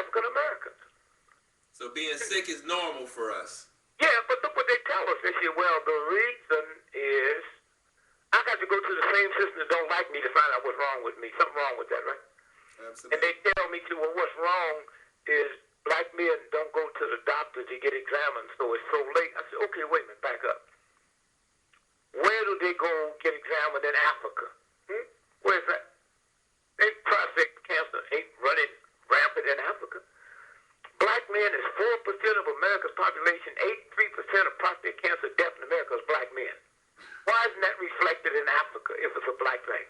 African Americans. So being sick is normal for us. Yeah, but look what they tell us. They say, well, the reason is I got to go to the same system that don't like me to find out what's wrong with me. Something wrong with that, right? Absolutely. And they tell me, too, well, what's wrong is black men don't go to the doctor to get examined, so it's so late. I said, okay, wait a minute, back up. Where do they go get examined in Africa? Where's that? Prostate cancer ain't running rampant in Africa. Black men is 4% of America's population. 83% of prostate cancer death in America is black men. Why isn't that reflected in Africa if it's a black thing?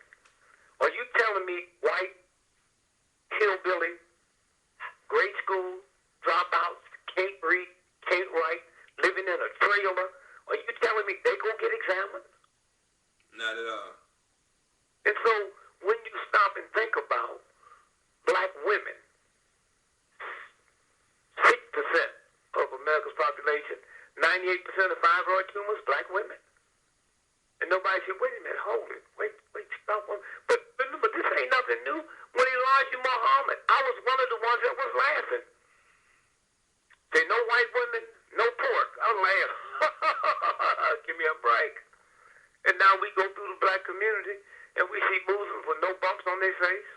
Are you telling me white, hillbilly, grade school, dropouts, can't read, can't write, living in a trailer, are you telling me they go get examined? Not at all. And so when you stop and think about black women, 6% of America's population, 98% of fibroid tumors, black women. And nobody said, wait a minute, hold it. Wait, stop. But remember, this ain't nothing new. When Elijah Muhammad, I was one of the ones that was laughing. Say, no white women, no pork. I was laughing. Give me a break. And now we go through the black community, and we see Muslims with no bumps on their face.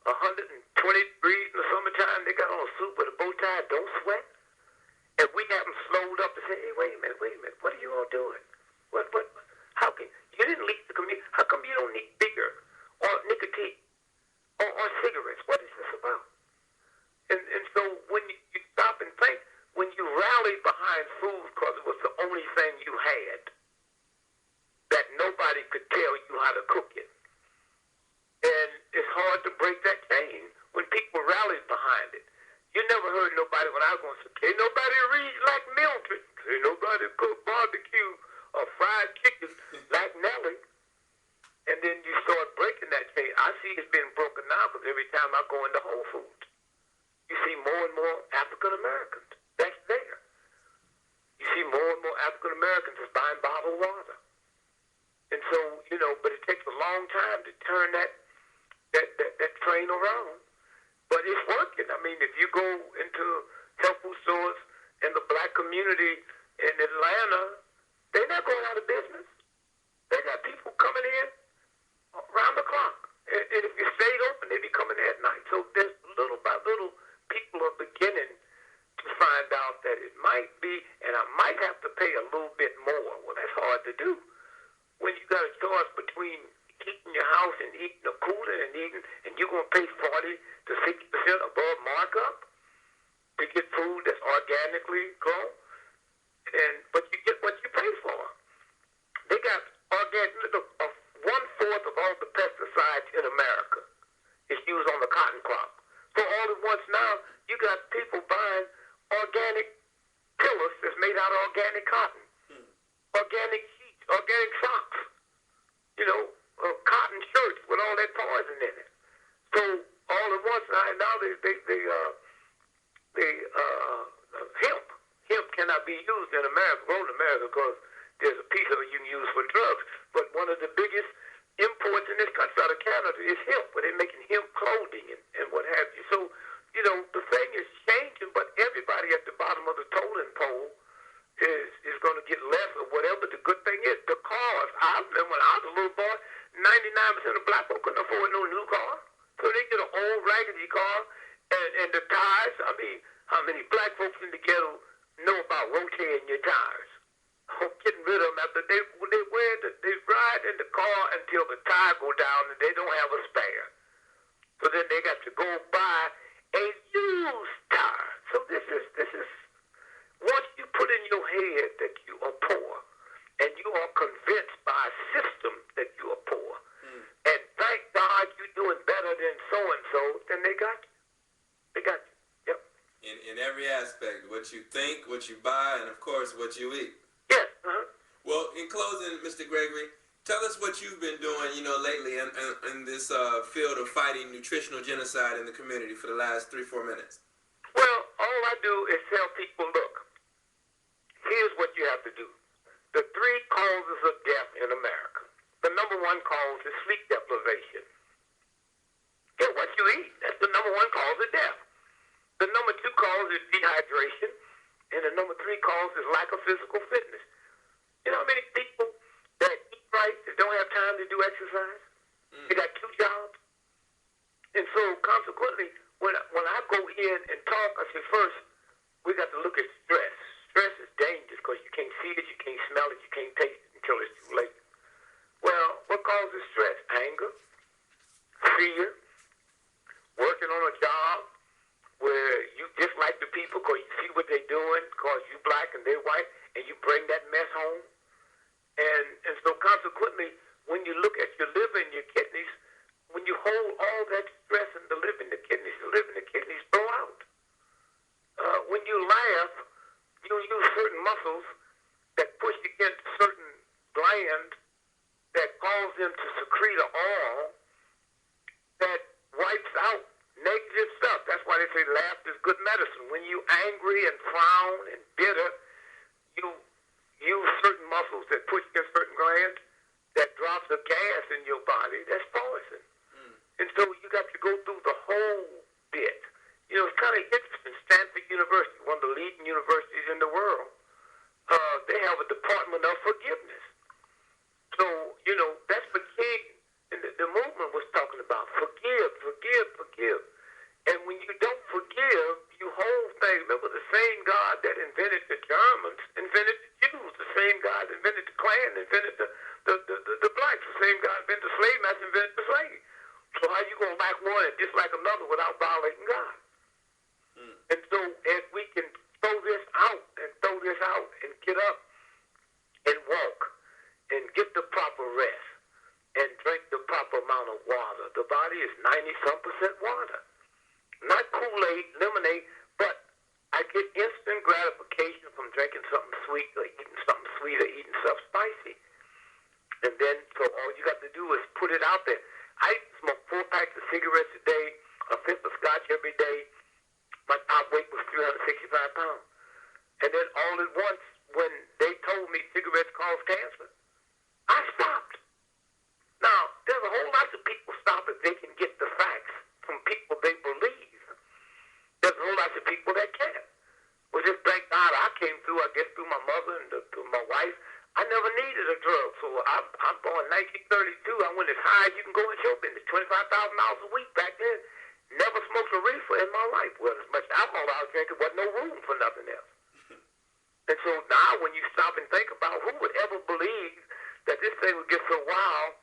120 degrees in the summertime, they got on a suit with a bow tie, don't sweat. And we got them slowed up and say, hey, wait a minute, what are you all doing? How can, you didn't leave the community, how come you don't need bigger or nicotine or cigarettes? What is this about? And so when you stop and think, when you rally behind food because it was the only thing you had, that nobody could tell you how to cook it. And it's hard to break that chain when people rallied behind it. You never heard nobody, when I was going to say, can't nobody read like Mildred. Can't nobody cook barbecue or fried chicken like Nellie. And then you start breaking that chain. I see it's being broken now because every time I go into Whole Foods, you see more and more African Americans. That's there. You see more and more African Americans is buying bottled water. And so, but it takes a long time to turn that train around. But it's working. I mean, if you go into health food stores in the black community in Atlanta, they're not going out of business. They got people coming in around the clock. And if you stayed open, they be coming in at night. So there's little by little, people are beginning to find out that it might be, and I might have to pay a little bit more. Well, that's hard to do. When you got a choice between heating your house and eating a cooler and you're going to pay 40 to 60% above markup to get food that's organically grown, but you get what you pay for. They got organic, 1/4 of all the pesticides in America is used on the cotton crop. So all at once now, you got people buying organic pillars that's made out of organic cotton, organic sheets, organic socks, cotton shirts with all that poison in it. So all at once now hemp cannot be used in America, grown in America, because there's a piece of it you can use for drugs. But one of the biggest imports in this country out of Canada is hemp, where they're making hemp clothing and what have you. So, the thing is changing, but everybody at the bottom of the totem pole is going to get less of whatever the good thing is. The cars, I remember when I was a little boy, 99% of black folk couldn't afford no new car. So they get an old raggedy car and the tires. I mean, how many black folks in the ghetto know about rotating your tires? Getting rid of them after they ride in the car until the tire go down and they don't have a spare. So then they got to go buy a used tire. So this is once you put in your head that you are poor and you are convinced by a system that you are poor, and thank God you're doing better than so-and-so, then they got you. They got you. Yep. In every aspect, what you think, what you buy, and of course what you eat. Yes. Well, in closing, Mr. Gregory, tell us what you've been doing, lately in this field of fighting nutritional genocide in the community for the last 3-4 minutes. Well, all I do is tell people, look, here's what you have to do. The 3 causes of death in America. The number 1 cause is sleep deprivation. Get what you eat. That's the number 1 cause of death. The number 2 cause is dehydration, and the number 3 cause is lack of physical fitness. You know how many people that eat right that don't have time to do exercise? They got 2 jobs. And so consequently, when I go in and talk, I say first, we got to look at stress. Stress is dangerous because you can't see it, you can't smell it, you can't taste it until it's too late. Well, what causes stress? Anger, fear, working on a job where you dislike the people because you see what they're doing because you black and they're white, and you bring that mess home. And so consequently, when you look at your liver and your kidneys, when you hold all that stress in the liver and the kidneys blow out. When you laugh, you use certain muscles that push against certain glands that cause them to secrete an oil that wipes out negative stuff. That's why they say laughter is good medicine. When you're angry and frown and bitter, you use certain muscles that push against certain glands that drops a gas in your body that's poison. And so you got to go through the whole bit. You know, it's kind of interesting. Stanford University, one of the leading universities in the world, they have a department of forgiveness. So, you know, that's what King and the movement was talking about. Forgive, forgive, forgive. And when you don't forgive, you hold things. Remember, the same God that invented the Germans invented the Jews. The same God invented the Klan, invented the blacks. The same God invented the slave master, invented the slave. So how you going to like one and dislike another without violating God? And so as we can throw this out and get up and walk and get the proper rest and drink the proper amount of water. The body is 90-some% water. Not Kool-Aid, lemonade, but I get instant gratification from drinking something sweet or eating something sweet or eating something spicy. And then, so all you got to do is put it out there. I smoke 4 packs of cigarettes a day, a fifth of scotch every day. My top weight was 365 pounds. And then all at once, when they told me cigarettes cause cancer, I stopped. Now, there's a whole lot of people stop if they can get the facts from people they believe. There's a whole lot of people that can't. Well, just thank God I came through, I guess, through my mother and through my wife. I never needed a drug. So I'm born in 1932. I went as high as you can go in show business, $25,000 a week back then. Never smoked a reefer in my life. Well, as much alcohol I was drinking, wasn't no room for nothing else. And so now when you stop and think about who would ever believe that this thing would get so wild,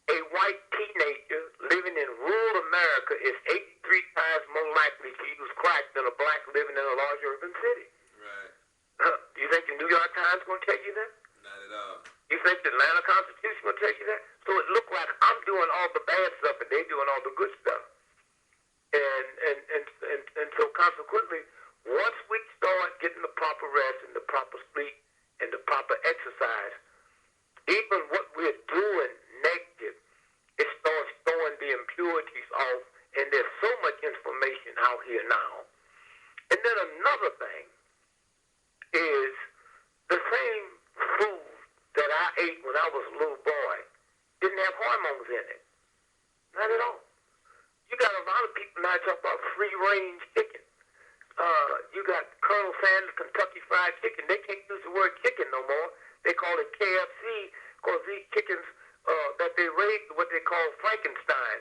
a white teenager living in rural America is 83 times more likely to use crack than a black living in a large urban city. Right. Do you think the New York Times is going to tell you that? Not at all. You think the Atlanta Constitution will tell you that? So it looked like I'm doing all the bad stuff and they're doing all the good stuff. And so consequently, once we start getting the proper rest and the proper sleep and the proper exercise, even what we're doing negative, it starts throwing the impurities off, and there's so much information out here now. And then another thing is the same food that I ate when I was a little boy didn't have hormones in it. Not at all. You got a lot of people now talk about free-range chicken. You got Colonel Sanders Kentucky Fried Chicken. They can't use the word chicken no more. They call it KFC because these chickens that they raise, what they call Frankenstein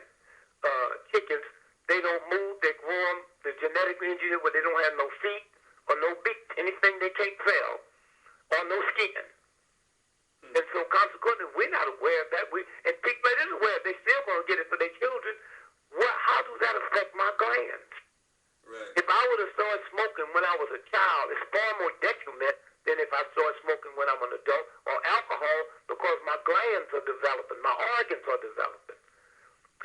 chickens, they don't move, they grow them, they're genetically engineered where they don't have no feet or no beak, anything they can't sell, or no skin. And so consequently, we're not aware of that. And people that is aware, they're still going to get it for their children. How does that affect my glands? Right. If I would have started smoking when I was a child, it's far more detriment than if I started smoking when I'm an adult, or alcohol, because my glands are developing, my organs are developing.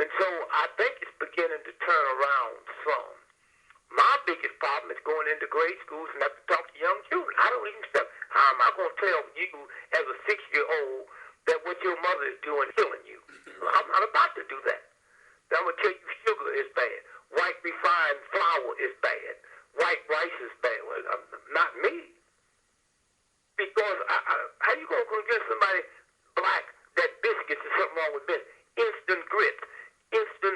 And so I think it's beginning to turn around some. My biggest problem is going into grade schools and have to talk to young children. I don't even step. How am I going to tell you as a 6-year-old that what your mother is doing is killing you? I'm not about to do that. I'm going to tell you sugar is bad. White refined flour is bad. White rice is bad. Well, not me. Because how you going to convince somebody black that biscuits is something wrong with biscuits? Instant grits, instant